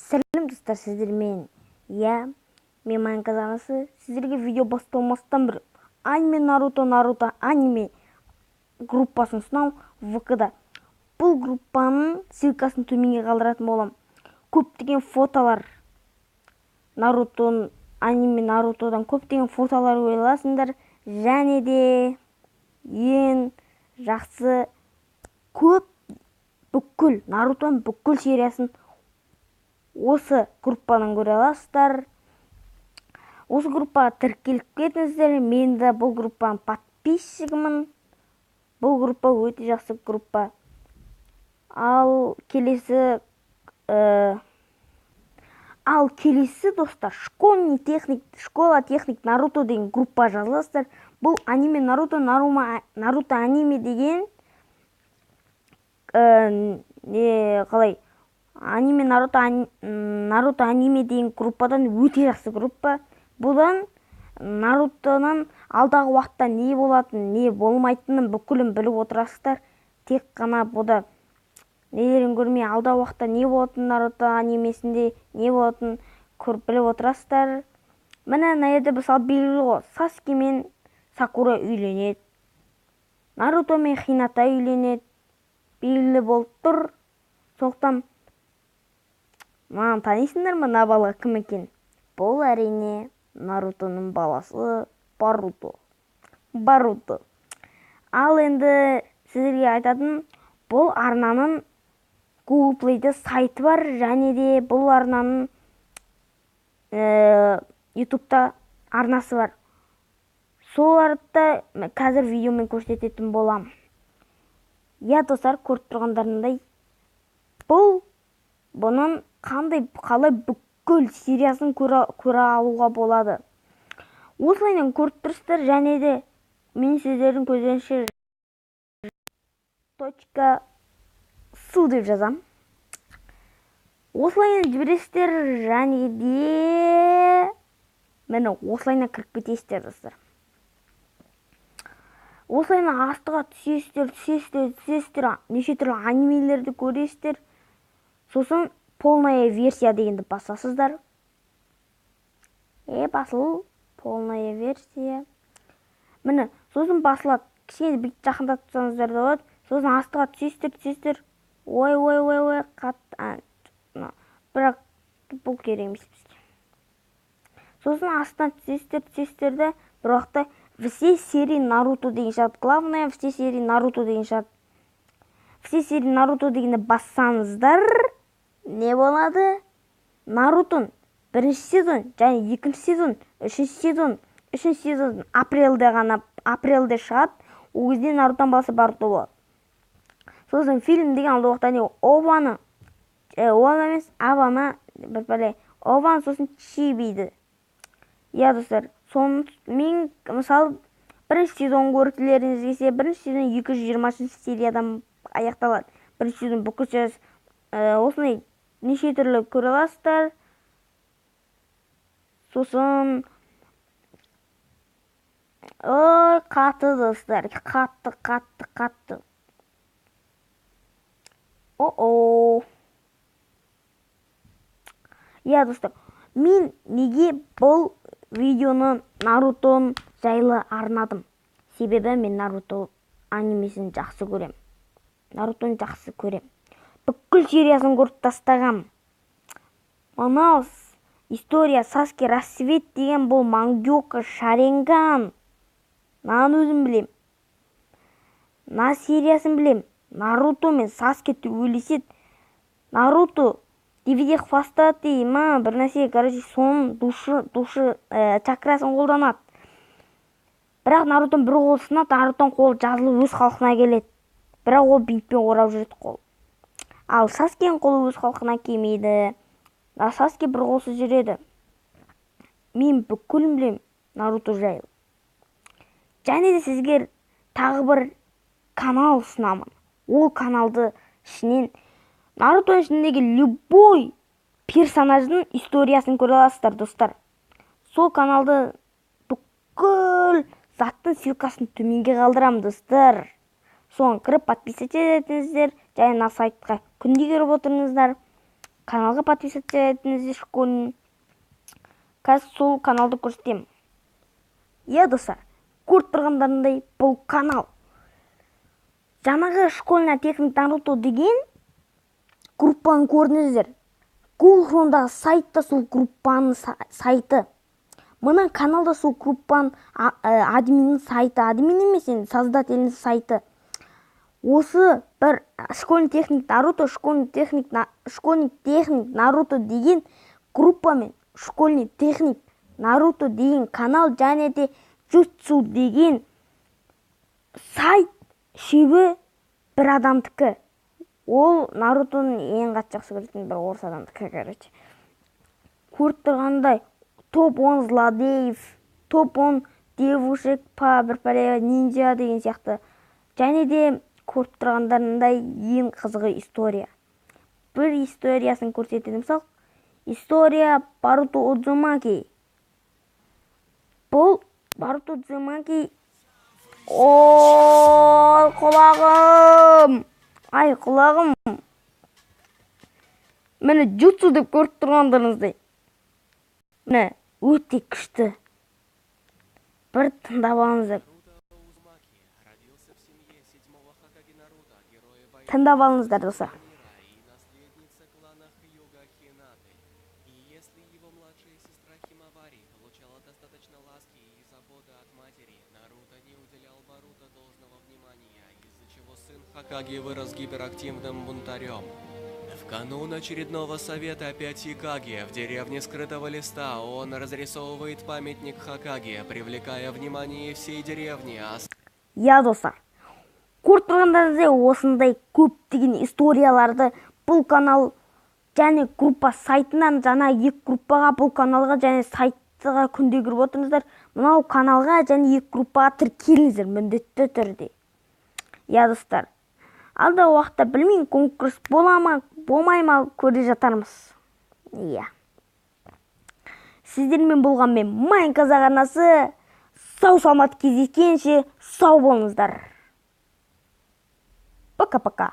Сәлем достар, сіздермен. Мен Майнказ анасы. Сіздерге видео басталмастан бір аниме Наруто аниме группасын ұсынамын ВК-да. Бұл группаның ссылкасын төменге қалдыратын боламын. Көптеген фотолар аниме Нарутодан көптеген фотолар көре аласыңдар. Және де ең жақсы бүкіл Нарутоның бүкіл сериясын осы группадан көре аласыздар. Осы группаға тіркеліп кетіңіздер. Мен де бұл группаның подписчигімін. Бұл группа өте жақсы группа. Ал келесі достар, школа техник Наруто деген группа жазыласыздар. Бұл аниме Наруто аниме деген аниме Наруто аниме деген группадан өте жақсы группа. Бұдан Нарутоның алдағы уақытта не болатын, не болмайтынын бүкілін біліп отырасыздар. Тек қана бұда нелерін көрмей, алдағы уақытта не болатын, Наруто анимесінде не болатын біліп отырасыздар. Міне мына жерде мысалы белгілі ғой, Саске мен Сакура үйленеді, Наруто мен Хината үйленеді, белгілі болып тұр. Соқтан маған танисыңдар ма, мына бала кім екен? Бұл әрине Нарутоның баласы Баруто. Ал енді сіздерге айтатын, бұл арнаның Google Play'де сайты бар, және де бұл арнаның YouTube'да арнасы бар. Соларды қазір видеомен көрсететін болам. Достар, көріп тұрғандарындай, бұның қалай бүкіл сериясын көре алуға болады. Осылайынан көріп тұрсыздар, және де мен сіздердің көзінше .су деп жазам. Осылайынан жібересіздер, және де мені осылайынан кіріп кетесіздер достар. Осылайынан астыға түсесіздер, неше түрлі анимелерді көресіздер. Сосын полная версия дегенді басасыздар. Басыл полная версия. Міне, сосын басылады. Кішкене бір жақындап тұрсаңыздар да болады. Сосын астыға түсесіздер. Ой, қатты. Бірақ бұл керек емес бізге. Сосын астынан түсесіздер де бір уақытта все серии Наруто деген шығады. Главное, все серии Наруто деген шығады. Все серии Наруто дегенді бассаңыздар, не болады? Нарутон бірінші сезон және екінші сезон, үшінші сезон апрелде шығады. Ол кезде Нарутон баласы Баруто болады. Сосын фильм деген алды уақытта не Ованы сосын Чибиді. Достар, мен мысалы бірінші сезон көргілеріңіз келсе, бірінші сезон 220 сериядан аяқталады. Бірінші сезон бүкіл осындай неше түрлі көре аласыздар. Сосын қатты достар, қатты. Достар, мен неге бұл видеоны Нарутон жайлы арнадым? Себебі мен Наруто анимесін жақсы көрем. Нарутоны жақсы көрем. Бүкіл сериясын көріп тастағам. Мынау история Саске Рассвет деген бұл Мангёка Шаренган. Нан өзім білем. На сериясын білем. Наруто мен Саске төбелеседі. Наруто DVD хвастады дейм, бір нәрсе, соның душы чакрасын қолданады. Бірақ Нарутон бір қол сынады, Нарутон қолы жазылып өз халқына келеді. Бірақ ол бинтпен орап жүреді қол. Ал Саскенің қолы өз халқына келмейді. Саске бір қолсыз жүреді. Мен бүкілін білем Наруто жайлы. Және де сізге тағы бір канал ұсынамын. Ол каналды ішінен Нарутоның ішіндегі любой персонаждың историясын көре аласыздар, достар. Сол каналды бүкіл заттың ссылкасын төменге қалдырам, достар. Соған кіріп подписываться етіңіздер, және на сайтқа күнде келіп отырыңыздар. каналға подписаться етіңіздер школьный. Қазір сол каналды көрсетемін. Достар, көріп тұрғандарындай бұл канал. Жаңағы школьная техника Наруто деген группаны көрдіңіздер. Google Chrome'дағы сайтта сол группаның сайты. Мына каналда сол группаның админнің сайты. Админ емес, создательдің сайты. Осы бір школьный техник Наруто, школьный техник Наруто деген группамен школьный техник Наруто деген канал және де Jutsu деген сайт шебі бір адамдікі. Ол Нарутоның ең қатты жақсы көретін бір орыс адамдікі, короче. Көріп тұрғандай топ-10 злодеев, топ-10 девушек па бір пәле ниндзя деген сияқты. Және де көріп тұрғандарындай ең қызығы история. Бір историясын көрсетеді. Мысалы, история Баруто Удзумаки. Бұл Баруто Удзумаки. Ой, құлағым! Ай, құлағым! Мені Jutsu деп көріп тұрғандарыңыздай. Мені өте күшті. Бір тыңдап алыңыздар. Тыңдап алыңыздар, достар. Хокаге вырос гиперактивным бунтарем. В канун очередного совета 5 Хокаге в деревне Скрытого Листа он разрисовывает памятник Хокаге, привлекая внимание всей деревни. Достар, көріп тұрғандарыңыздай осындай көптеген историяларды бұл канал және группа сайтынан жаңа екі группаға, бұл каналға және сайтыға күнде кіріп отырыңыздар. Мынау каналға және екі группаға тіркеліңіздер міндетті түрде. Достар, алда уақытта білмеймін, конкурс бола ма, болмай ма көре жатармыз. Сіздермен болғанмен Майын қазақ арнасы. Сау саламат кездескенше сау болыңыздар. Пока-пока.